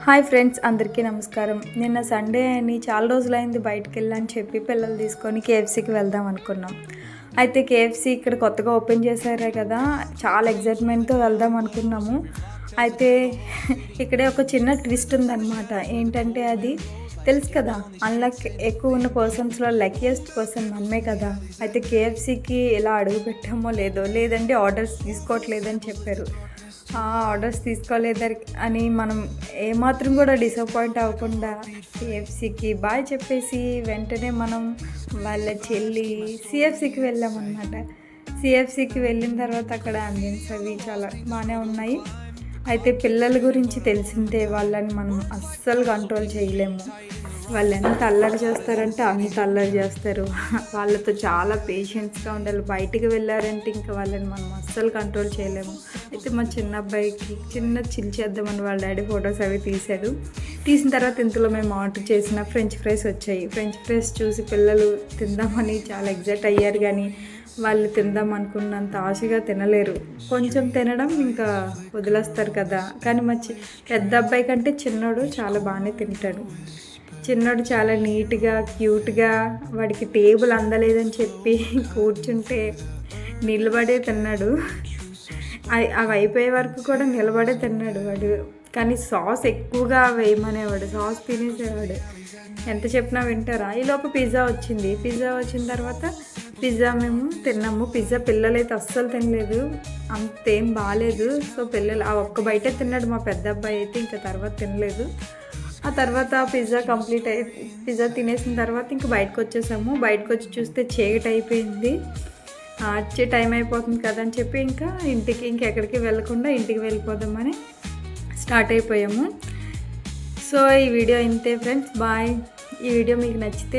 Hi friends, అందరికీ నమస్కారం. నిన్న సండే అని చాలా రోజులైంది బయటికి వెళ్ళని చెప్పి పిల్లలు తీసుకొని కేఎఫ్సీకి వెళ్దాం అనుకున్నాం. అయితే కేఎఫ్సీ ఇక్కడ కొత్తగా ఓపెన్ చేశారే కదా, చాలా ఎగ్జైట్మెంట్తో వెళ్దాం అనుకున్నాము. అయితే ఇక్కడే ఒక చిన్న ట్విస్ట్ ఉందన్నమాట. ఏంటంటే అది తెలుసు కదా, అన్లక్ ఎక్కువ ఉన్న పర్సన్స్లో లక్కీయెస్ట్ పర్సన్ మనమే కదా. అయితే కేఎఫ్సీకి ఎలా అడుగు పెట్టామో లేదంటే ఆర్డర్స్ తీసుకోవట్లేదని చెప్పారు. ఆర్డర్స్ తీసుకోలేదు అని మనం ఏమాత్రం కూడా డిసప్పాయింట్ అవ్వకుండా కేఎఫ్సీకి బాయ్ చెప్పేసి వెంటనే మనం వాళ్ళ చెల్లి సిఎఫ్సీకి వెళ్ళామన్నమాట. సిఎఫ్సీకి వెళ్ళిన తర్వాత అక్కడ అంబియన్స్ అవి చాలా బాగానే ఉన్నాయి. అయితే పిల్లల గురించి తెలిసిందే, వాళ్ళని మనం అస్సలు కంట్రోల్ చేయలేము. వాళ్ళు ఎంత అల్లరి చేస్తారంటే అంత అల్లరి చేస్తారు. వాళ్ళతో చాలా పేషెన్స్గా ఉండాలి. బయటికి వెళ్ళారంటే ఇంకా వాళ్ళని మనం అస్సలు కంట్రోల్ చేయలేము. అయితే మా చిన్న అబ్బాయికి చిల్ చేద్దామని వాళ్ళ డాడీ ఫొటోస్ అవి తీసిన తర్వాత ఇంతలో మేము ఆర్డర్ చేసిన ఫ్రెంచ్ ఫ్రైస్ వచ్చాయి. ఫ్రెంచ్ ఫ్రైస్ చూసి పిల్లలు తిందామని చాలా ఎగ్జైట్ అయ్యారు, కానీ వాళ్ళు తిందాం అనుకున్నంత ఆశగా తినలేరు. కొంచెం తినడం ఇంకా వదిలేస్తారు కదా. కానీ మా పెద్ద అబ్బాయి కంటే చిన్నోడు చాలా బాగానే తింటాడు. చిన్నోడు చాలా నీట్గా క్యూట్గా, వాడికి టేబుల్ అందలేదని చెప్పి కూర్చుంటే నిలబడే తిన్నాడు. అవి అయిపోయే వరకు కూడా నిలబడే తిన్నాడు వాడు. కానీ సాస్ ఎక్కువగా వేయమనేవాడు, సాస్ తినేసేవాడు. ఎంత చెప్పినా వింటారా. ఈలోపు పిజ్జా వచ్చిన తర్వాత పిజ్జా మేము తిన్నాము. పిజ్జా పిల్లలైతే అస్సలు తినలేదు, అంతేం బాగాలేదు. సో పిల్లలు ఆ ఒక్క బయటే తిన్నాడు మా పెద్ద అబ్బాయి అయితే, ఇంకా తర్వాత తినలేదు. ఆ తర్వాత పిజ్జా తినేసిన తర్వాత ఇంకా బయటకు వచ్చేసాము. బయటకు వచ్చి చూస్తే చీకటి అయిపోయింది. వచ్చే టైం అయిపోతుంది కదా అని చెప్పి ఇంకా ఇంకెక్కడికి వెళ్ళకుండా ఇంటికి వెళ్ళిపోదామని స్టార్ట్ అయిపోయాము. సో ఈ వీడియో ఇంతే ఫ్రెండ్స్, బాయ్. ఈ వీడియో మీకు నచ్చితే